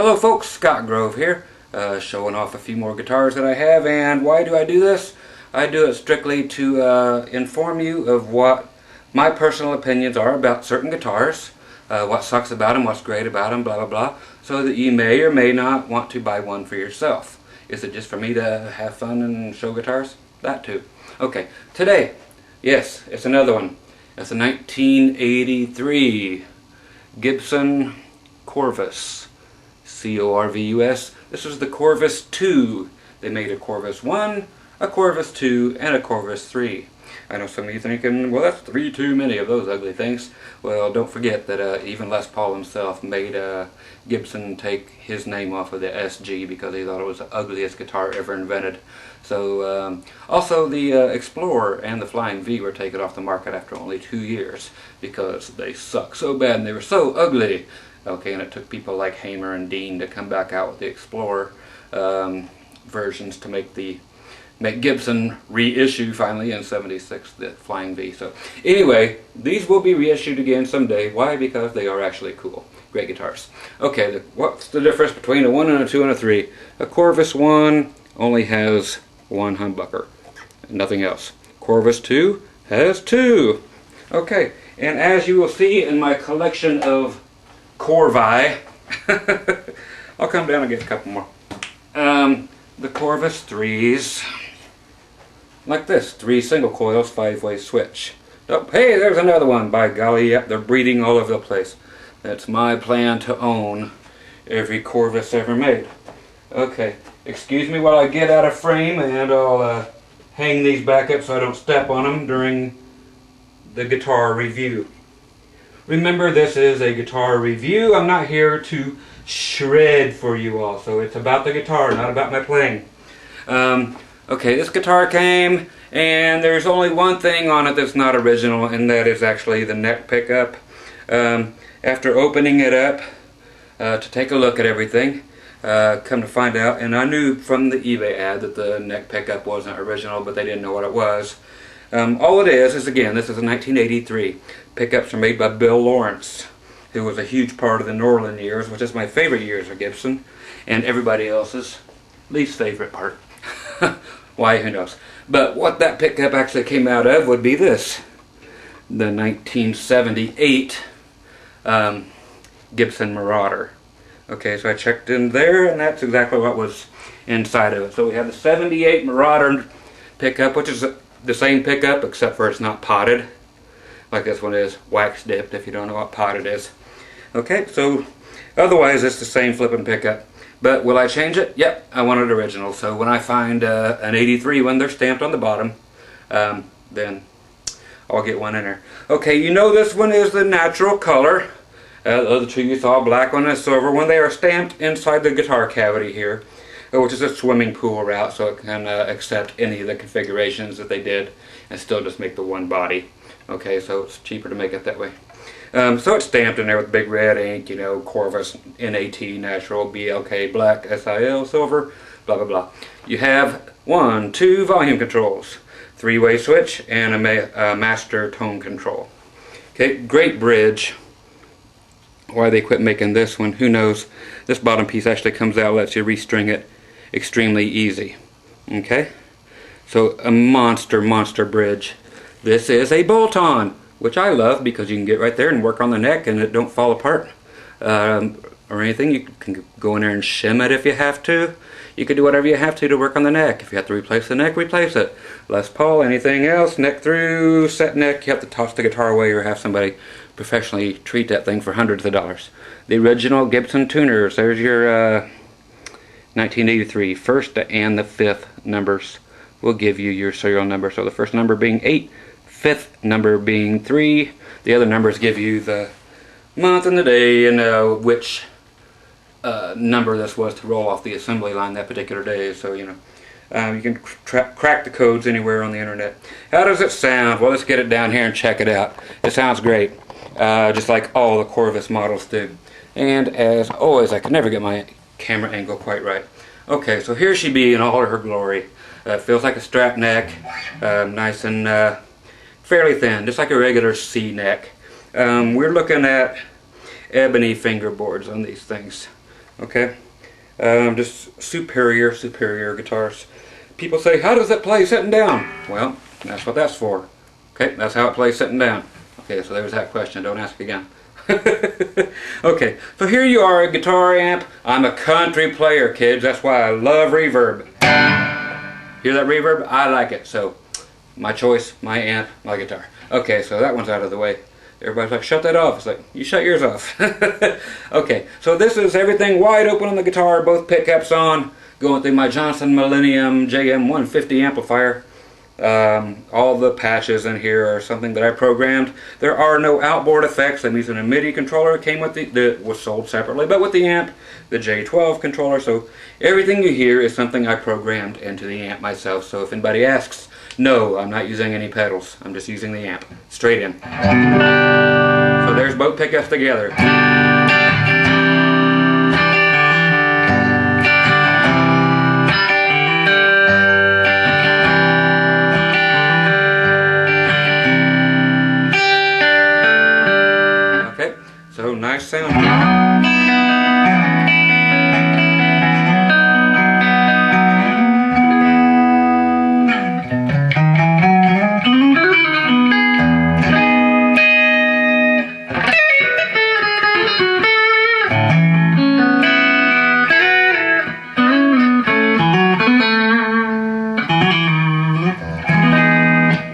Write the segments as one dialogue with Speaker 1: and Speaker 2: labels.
Speaker 1: Hello folks, Scott Grove here, showing off a few more guitars that I have. And why do I do this? I do it strictly to inform you of what my personal opinions are about certain guitars, what sucks about them, what's great about them, blah blah blah, so that you may or may not want to buy one for yourself. Is it just for me to have fun and show guitars? That too. Okay, today, yes, it's another one. It's a 1983 Gibson Corvus. C-O-R-V-U-S. This is the Corvus 2. They made a Corvus 1, a Corvus 2, and a Corvus 3. I know some of you thinking, well, that's three too many of those ugly things. Well, don't forget that even Les Paul himself made Gibson take his name off of the SG because he thought it was the ugliest guitar ever invented. So, also the Explorer and the Flying V were taken off the market after only 2 years because they suck so bad and they were so ugly. Okay, and it took people like Hamer and Dean to come back out with the Explorer versions to make Gibson reissue finally in '76 the Flying V. So anyway, these will be reissued again someday. Why? Because they are actually cool. Great guitars. Okay, what's the difference between a 1 and a 2 and a 3? A Corvus 1 only has one humbucker, nothing else. Corvus 2 has two. Okay, and as you will see in my collection of Corvi, I'll come down and get a couple more. The Corvus 3s, like this, 3 single coils, 5-way switch. Oh, hey, there's another one. By golly, yep, they're breeding all over the place. That's my plan to own every Corvus ever made. Okay, excuse me while I get out of frame and I'll hang these back up so I don't step on them during the guitar review. Remember, this is a guitar review. I'm not here to shred for you all, so it's about the guitar, not about my playing. Okay, this guitar came, and there's only one thing on it that's not original, and that is actually the neck pickup. After opening it up to take a look at everything, come to find out, and I knew from the eBay ad that the neck pickup wasn't original, but they didn't know what it was. All it is again, this is a 1983. Pickups are made by Bill Lawrence, who was a huge part of the Norland years, which is my favorite years of Gibson, and everybody else's least favorite part. Why, who knows. But what that pickup actually came out of would be this. The 1978 Gibson Marauder. Okay, so I checked in there, and that's exactly what was inside of it. So we have the 78 Marauder pickup, which is the same pickup except for it's not potted like this one is, wax dipped if you don't know what potted is. Okay, so otherwise it's the same flipping pickup. But will I change it? Yep, I want it original. So when I find an 83 one, they're stamped on the bottom, then I'll get one in there. Okay, you know this one is the natural color. The other two you saw, black one and silver one, they are stamped inside the guitar cavity here, which is a swimming pool route, so it can accept any of the configurations that they did and still just make the one body. Okay, so it's cheaper to make it that way. So it's stamped in there with big red ink, you know, Corvus, NAT, natural, BLK, black, SIL, silver, blah blah blah. You have 2 volume controls, 3-way switch, and a master tone control. Okay, great bridge. Why they quit making this one, who knows. This bottom piece actually comes out, lets you restring it extremely easy. Okay, so a monster bridge. This is a bolt-on, which I love because you can get right there and work on the neck and it don't fall apart or anything. You can go in there and shim it if you have to. You can do whatever you have to work on the neck. If you have to replace the neck, replace it. Les Paul, anything else, neck through, set neck, you have to toss the guitar away or have somebody professionally treat that thing for hundreds of dollars. The original Gibson tuners, there's your 1983, first and the 5th numbers will give you your serial number. So the first number being 8, 5th number being 3, the other numbers give you the month and the day and which number this was to roll off the assembly line that particular day. So you know, you can crack the codes anywhere on the internet. How does it sound? Well, let's get it down here and check it out. It sounds great, just like all the Corvus models do. And as always, I can never get my camera angle quite right. Okay, so here she be in all her glory. Feels like a strap neck, nice and fairly thin, just like a regular C neck. We're looking at ebony fingerboards on these things. Okay, just superior guitars. People say, how does it play sitting down? Well, that's what that's for. Okay, that's how it plays sitting down. Okay, so there's that question. Don't ask again. Okay, so here you are, a guitar amp. I'm a country player, kids. That's why I love reverb. Hear that reverb? I like it. So, my choice, my amp, my guitar. Okay, so that one's out of the way. Everybody's like, shut that off. It's like, you shut yours off. Okay, so this is everything wide open on the guitar, both pickups on, going through my Johnson Millennium JM150 amplifier. All the patches in here are something that I programmed. There are no outboard effects. I'm using a MIDI controller. It came with that was sold separately, but with the amp, the J12 controller. So everything you hear is something I programmed into the amp myself. So if anybody asks, no, I'm not using any pedals. I'm just using the amp straight in. So there's both pickups together. So nice sound.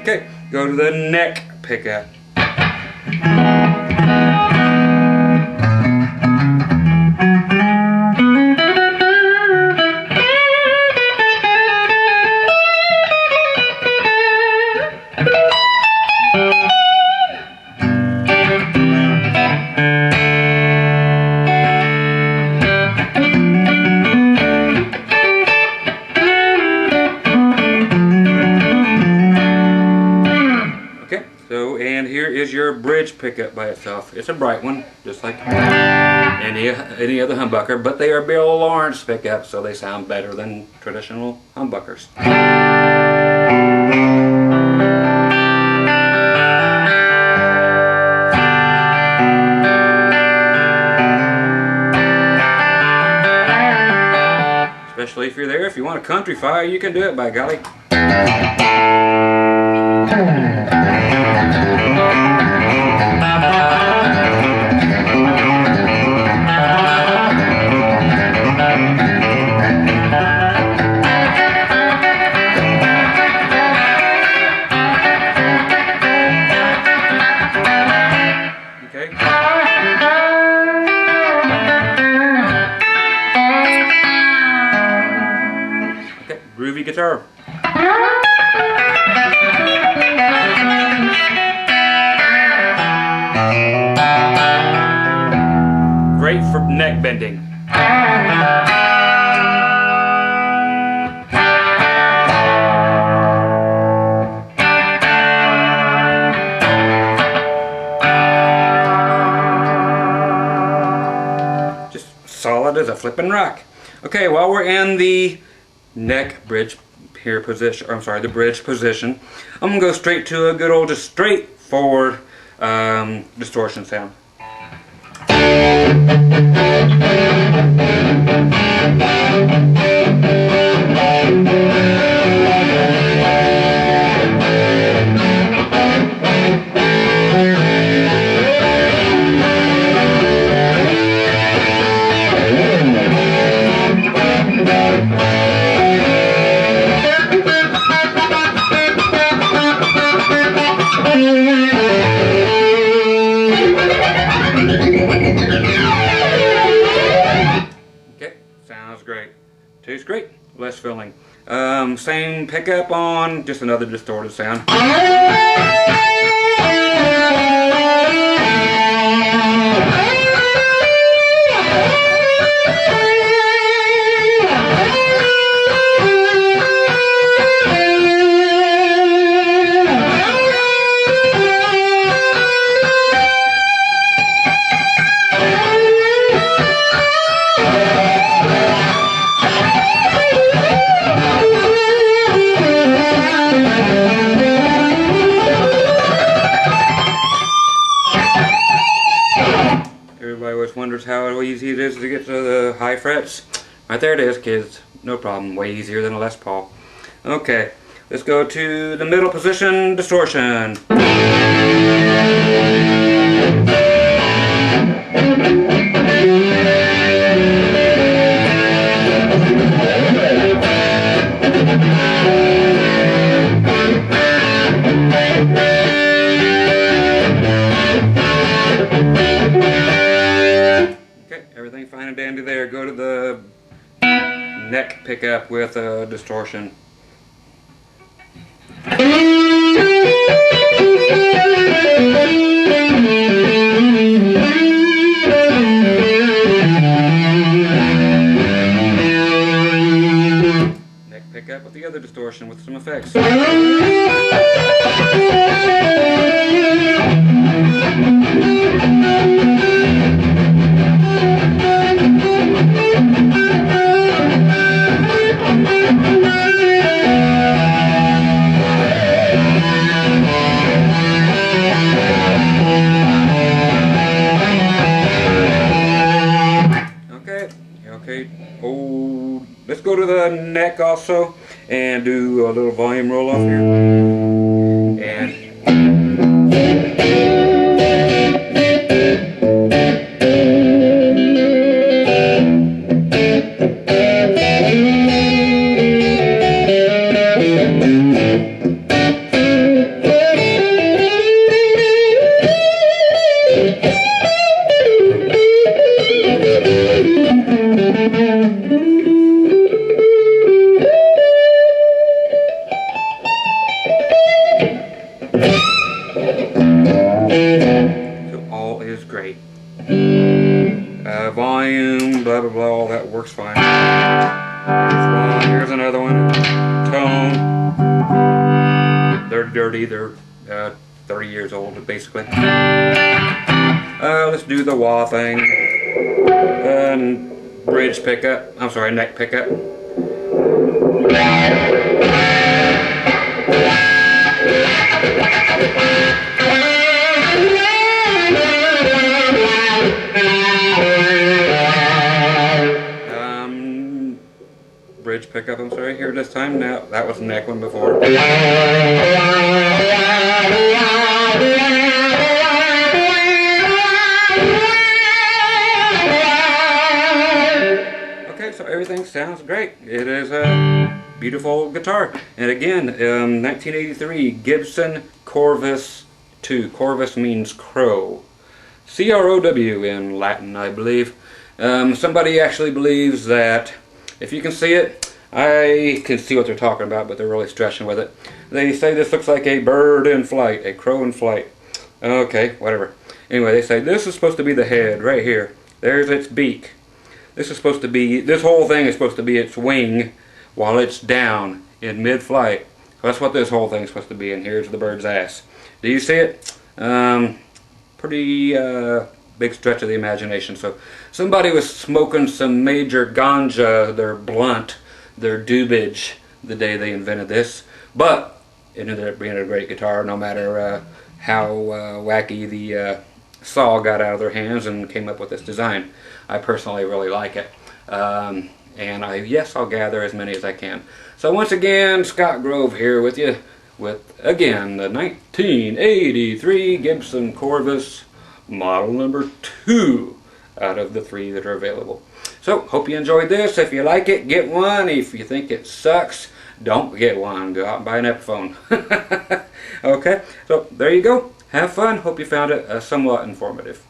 Speaker 1: Okay, go to the neck pickup. And here is your bridge pickup by itself. It's a bright one, just like any other humbucker, but they are Bill Lawrence pickups, so they sound better than traditional humbuckers. Especially if you're there, if you want a country fire, you can do it, by golly. Groovy guitar. Great for neck bending. Just solid as a flippin' rock. Okay, while we're in the neck bridge here position, or I'm sorry, the bridge position, I'm gonna go straight to a good old, just straightforward distortion sound. Okay, sounds great. Tastes great. Less filling. Same pickup on, just another distorted sound. is to get to the high frets. Right there it is, kids. No problem. Way easier than a Les Paul. Okay, let's go to the middle position distortion. Everything fine and dandy there. Go to the neck pickup with a distortion. Neck pickup with the other distortion with some effects. Okay, oh, let's go to the neck also and do a little volume roll off here. And so all is great. Volume, blah blah blah, all that works fine. Here's another one. Tone. They're dirty. They're 30 years old, basically. Let's do the wah thing. Bridge pickup. I'm sorry, neck pickup. Bridge pickup, I'm sorry, here this time. Now, that was the neck one before. Okay, so everything sounds great. It is a beautiful guitar. And again, 1983 Gibson Corvus 2. Corvus means crow. C-R-O-W in Latin, I believe. Somebody actually believes that, if you can see it, I can see what they're talking about, but they're really stretching with it. They say this looks like a bird in flight, a crow in flight. Okay, whatever. Anyway, they say this is supposed to be the head right here. There's its beak. This is supposed to be, this whole thing is supposed to be its wing while it's down in mid-flight. So that's what this whole thing is supposed to be, and here's the bird's ass. Do you see it? Pretty big stretch of the imagination. So somebody was smoking some major ganja, their blunt, their dubage, the day they invented this. But it ended up being a great guitar, no matter how wacky the saw got out of their hands and came up with this design. I personally really like it. And I'll gather as many as I can. So once again, Scott Grove here with you with, again, the 1983 Gibson Corvus model number 2 out of the 3 that are available. So, hope you enjoyed this. If you like it, get one. If you think it sucks, don't get one. Go out and buy an Epiphone. Okay, so there you go. Have fun. Hope you found it somewhat informative.